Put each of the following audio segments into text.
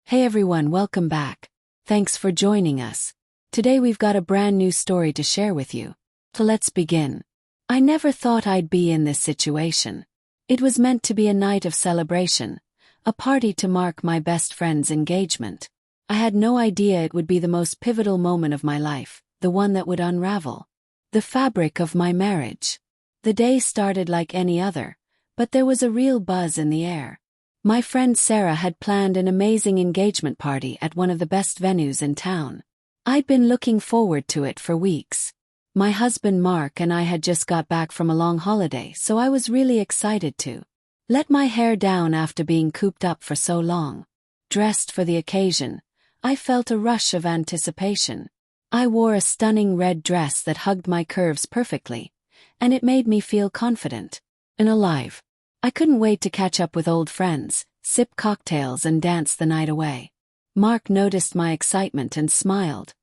Hey everyone, welcome back. Thanks for joining us. Today we've got a brand new story to share with you. So let's begin. I never thought I'd be in this situation. It was meant to be a night of celebration, a party to mark my best friend's engagement. I had no idea it would be the most pivotal moment of my life, the one that would unravel the fabric of my marriage. The day started like any other, but there was a real buzz in the air. My friend Sarah had planned an amazing engagement party at one of the best venues in town. I'd been looking forward to it for weeks. My husband Mark and I had just got back from a long holiday, so I was really excited to let my hair down after being cooped up for so long. Dressed for the occasion, I felt a rush of anticipation. I wore a stunning red dress that hugged my curves perfectly, and it made me feel confident and alive. I couldn't wait to catch up with old friends, sip cocktails and dance the night away. Mark noticed my excitement and smiled,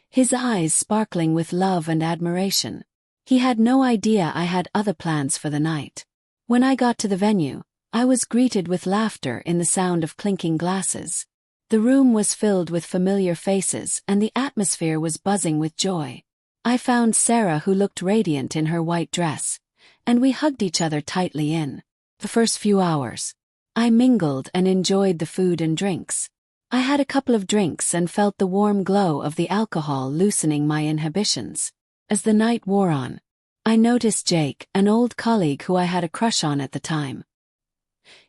his eyes sparkling with love and admiration. He had no idea I had other plans for the night. When I got to the venue, I was greeted with laughter in the sound of clinking glasses. The room was filled with familiar faces and the atmosphere was buzzing with joy. I found Sarah, who looked radiant in her white dress, and we hugged each other tightly in the first few hours. I mingled and enjoyed the food and drinks. I had a couple of drinks and felt the warm glow of the alcohol loosening my inhibitions. As the night wore on, I noticed Jake, an old colleague who I had a crush on at the time.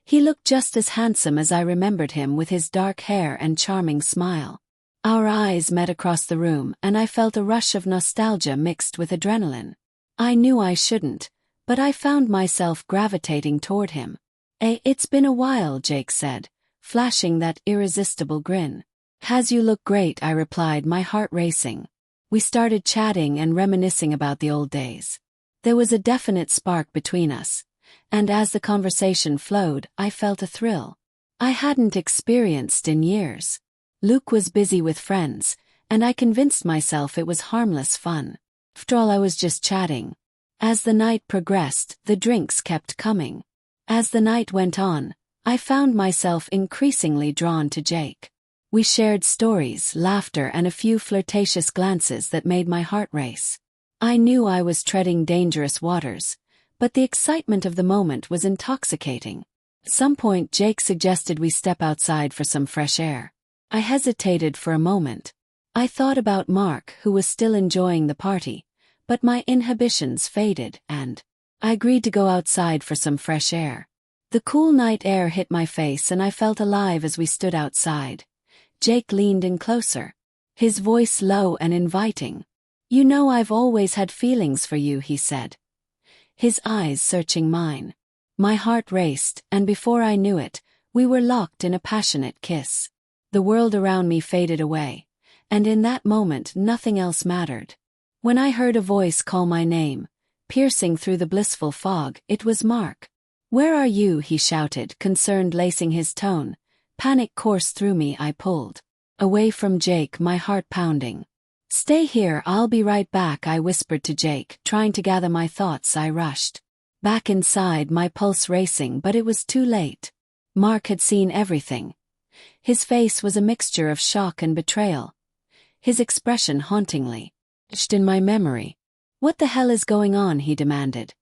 He looked just as handsome as I remembered him, with his dark hair and charming smile. Our eyes met across the room and I felt a rush of nostalgia mixed with adrenaline. I knew I shouldn't, but I found myself gravitating toward him. It's been a while, Jake said, flashing that irresistible grin. Has you look great, I replied, my heart racing. We started chatting and reminiscing about the old days. There was a definite spark between us, and as the conversation flowed, I felt a thrill I hadn't experienced in years. Luke was busy with friends, and I convinced myself it was harmless fun. After all, I was just chatting. As the night progressed, the drinks kept coming. As the night went on, I found myself increasingly drawn to Jake. We shared stories, laughter, and a few flirtatious glances that made my heart race. I knew I was treading dangerous waters, but the excitement of the moment was intoxicating. At some point, Jake suggested we step outside for some fresh air. I hesitated for a moment. I thought about Mark, who was still enjoying the party, but my inhibitions faded, and I agreed to go outside for some fresh air. The cool night air hit my face and I felt alive as we stood outside. Jake leaned in closer, his voice low and inviting. You know, I've always had feelings for you, he said, his eyes searching mine. My heart raced, and before I knew it, we were locked in a passionate kiss. The world around me faded away, and in that moment nothing else mattered. When I heard a voice call my name, piercing through the blissful fog, it was Mark. Where are you? He shouted, concerned lacing his tone. Panic coursed through me. I pulled away from Jake, my heart pounding. Stay here, I'll be right back, I whispered to Jake, trying to gather my thoughts. I rushed back inside, my pulse racing, but it was too late. Mark had seen everything. His face was a mixture of shock and betrayal, his expression hauntingly etched in my memory. What the hell is going on? He demanded.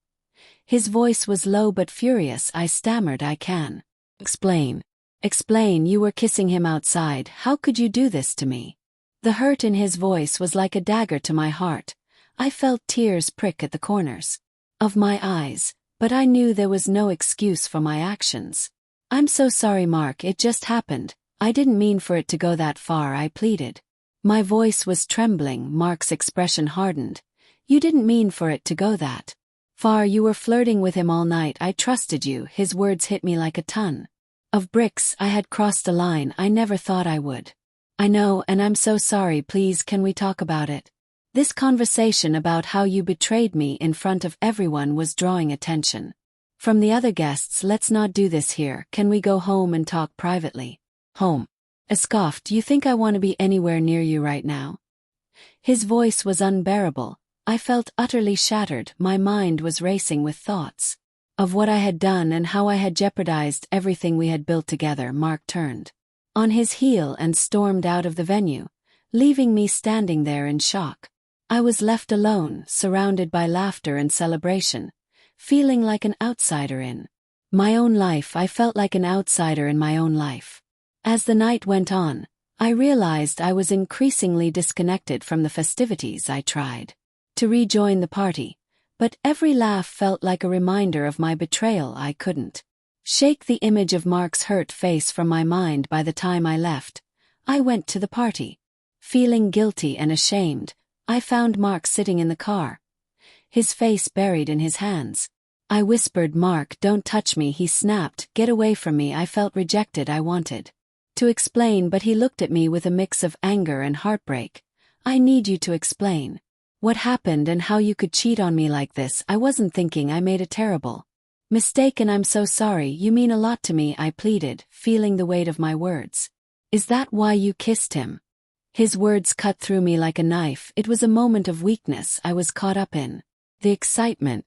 His voice was low but furious. I stammered, I can explain. Explain, you were kissing him outside. How could you do this to me? The hurt in his voice was like a dagger to my heart. I felt tears prick at the corners of my eyes, but I knew there was no excuse for my actions. I'm so sorry, Mark, it just happened. I didn't mean for it to go that far, I pleaded. My voice was trembling. Mark's expression hardened. You didn't mean for it to go that far. You were flirting with him all night. I trusted you. His words hit me like a ton of bricks. I had crossed a line I never thought I would. I know, and I'm so sorry. Please, can we talk about it? This conversation about how you betrayed me in front of everyone was drawing attention from the other guests. Let's not do this here. Can we go home and talk privately? Home? I scoffed. Do you think I want to be anywhere near you right now? His voice was unbearable. I felt utterly shattered. My mind was racing with thoughts of what I had done and how I had jeopardized everything we had built together. Mark turned on his heel and stormed out of the venue, leaving me standing there in shock. I was left alone, surrounded by laughter and celebration, feeling like an outsider in my own life. I felt like an outsider in my own life. As the night went on, I realized I was increasingly disconnected from the festivities. I tried to rejoin the party, but every laugh felt like a reminder of my betrayal. I couldn't shake the image of Mark's hurt face from my mind. By the time I left, I went to the party. Feeling guilty and ashamed, I found Mark sitting in the car, his face buried in his hands. I whispered, "Mark, don't touch me," he snapped. "Get away from me." I felt rejected. I wanted to explain, but he looked at me with a mix of anger and heartbreak. "I need you to explain what happened and how you could cheat on me like this." "I wasn't thinking. I made a terrible mistake and I'm so sorry. You mean a lot to me," I pleaded, feeling the weight of my words. "Is that why you kissed him?" His words cut through me like a knife. It was a moment of weakness. I was caught up in the excitement.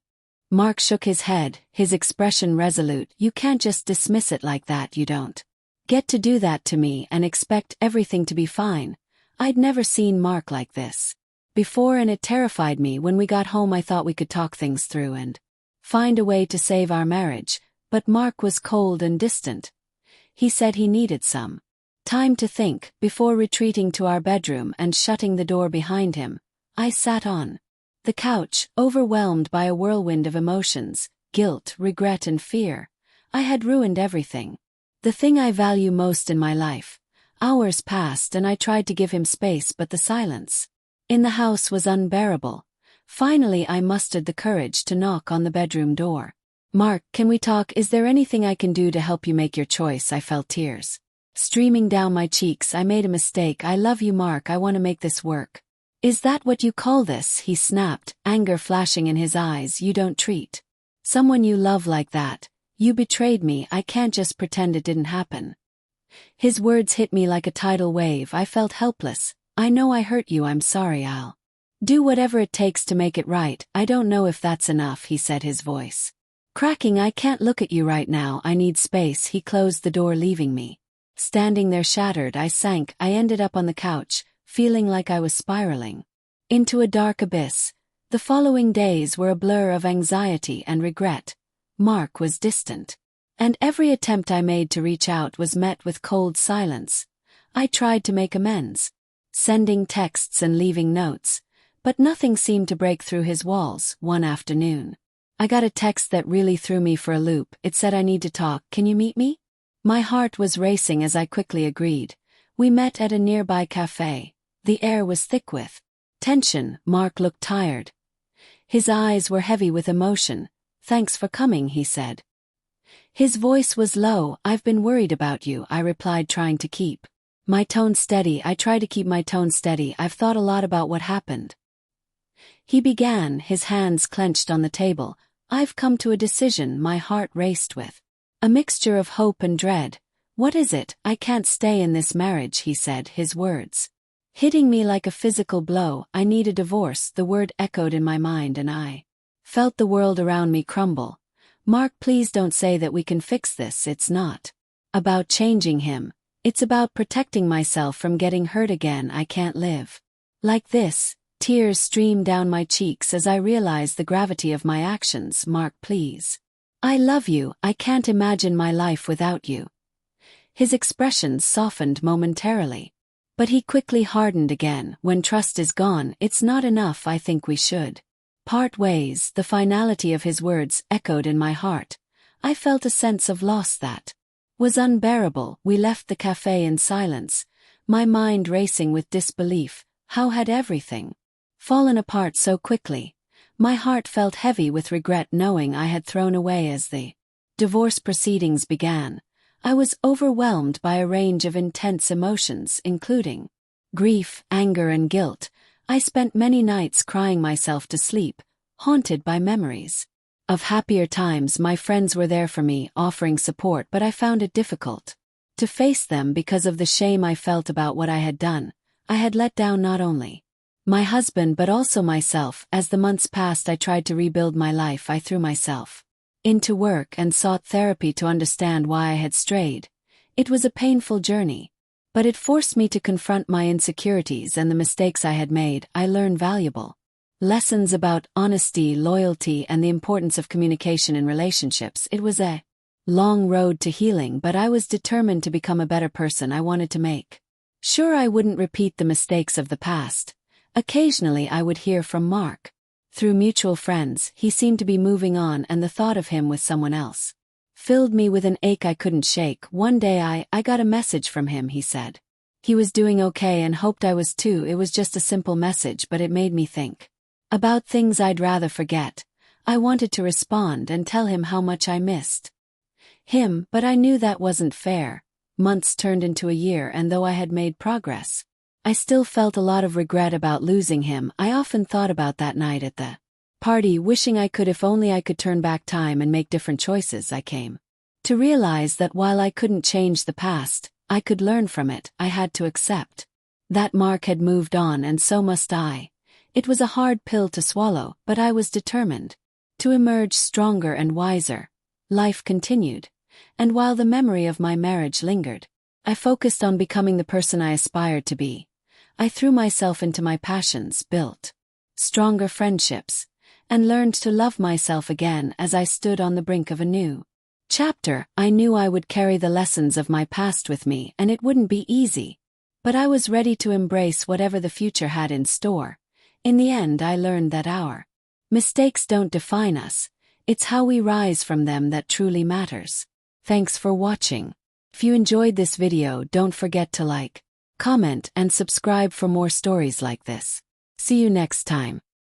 Mark shook his head, his expression resolute. "You can't just dismiss it like that. You don't get to do that to me and expect everything to be fine." I'd never seen Mark like this before, and it terrified me. When we got home, I thought we could talk things through and find a way to save our marriage, but Mark was cold and distant. He said he needed some time to think before retreating to our bedroom and shutting the door behind him. I sat on the couch, overwhelmed by a whirlwind of emotions, guilt, regret, and fear. I had ruined everything, the thing I value most in my life. Hours passed and I tried to give him space, but the silence in the house was unbearable. Finally, I mustered the courage to knock on the bedroom door. "Mark, can we talk? Is there anything I can do to help you make your choice?" I felt tears streaming down my cheeks. "I made a mistake. I love you, Mark. I want to make this work." "Is that what you call this?" he snapped, anger flashing in his eyes. "You don't treat someone you love like that. You betrayed me. I can't just pretend it didn't happen." His words hit me like a tidal wave. I felt helpless. "I know I hurt you. I'm sorry. I'll do whatever it takes to make it right." "I don't know if that's enough," he said, his voice cracking. "I can't look at you right now. I need space." He closed the door, leaving me standing there shattered. I sank. I ended up on the couch, feeling like I was spiraling into a dark abyss. The following days were a blur of anxiety and regret. Mark was distant, and every attempt I made to reach out was met with cold silence. I tried to make amends, sending texts and leaving notes, but nothing seemed to break through his walls. One afternoon, I got a text that really threw me for a loop. It said, "I need to talk. Can you meet me?" My heart was racing as I quickly agreed. We met at a nearby cafe. The air was thick with tension. Mark looked tired. His eyes were heavy with emotion. "Thanks for coming," he said. His voice was low. "I've been worried about you," I replied, trying to keep my tone steady. I try to keep my tone steady. "I've thought a lot about what happened." He began, his hands clenched on the table. "I've come to a decision." My heart raced with a mixture of hope and dread. "What is it?" "I can't stay in this marriage," he said, his words hitting me like a physical blow. "I need a divorce." The word echoed in my mind and I felt the world around me crumble. "Mark, please don't say that we can fix this. It's not about changing him. It's about protecting myself from getting hurt again. I can't live like this." Tears streamed down my cheeks as I realized the gravity of my actions. "Mark, please. I love you. I can't imagine my life without you." His expressions softened momentarily, but he quickly hardened again. "When trust is gone, it's not enough. I think we should part ways." The finality of his words echoed in my heart. I felt a sense of loss that was unbearable. We left the cafe in silence, my mind racing with disbelief. How had everything fallen apart so quickly? My heart felt heavy with regret, knowing I had thrown away. As the divorce proceedings began, I was overwhelmed by a range of intense emotions, including grief, anger, and guilt. I spent many nights crying myself to sleep, haunted by memories of happier times. My friends were there for me, offering support, but I found it difficult to face them because of the shame I felt about what I had done. I had let down not only my husband but also myself. As the months passed, I tried to rebuild my life. I threw myself into work and sought therapy to understand why I had strayed. It was a painful journey, But it forced me to confront my insecurities and the mistakes I had made. I learned valuable lessons about honesty, loyalty, and the importance of communication in relationships. It was a long road to healing, but I was determined to become a better person. I wanted to make sure I wouldn't repeat the mistakes of the past. Occasionally I would hear from Mark. Through mutual friends, he seemed to be moving on, and the thought of him with someone else filled me with an ache I couldn't shake. One day I got a message from him. He said he was doing okay and hoped I was too. It was just a simple message, but it made me think about things I'd rather forget. I wanted to respond and tell him how much I missed him, but I knew that wasn't fair. Months turned into a year, and though I had made progress, I still felt a lot of regret about losing him. I often thought about that night at the party, wishing if only I could turn back time and make different choices. I came to realize that while I couldn't change the past, I could learn from it. I had to accept that Mark had moved on, and so must I. It was a hard pill to swallow, but I was determined to emerge stronger and wiser. Life continued, and while the memory of my marriage lingered, I focused on becoming the person I aspired to be. I threw myself into my passions, built stronger friendships, and learned to love myself again. As I stood on the brink of a new chapter, I knew I would carry the lessons of my past with me, and it wouldn't be easy. But I was ready to embrace whatever the future had in store. In the end, I learned that our mistakes don't define us. It's how we rise from them that truly matters. Thanks for watching. If you enjoyed this video, don't forget to like, comment, and subscribe for more stories like this. See you next time.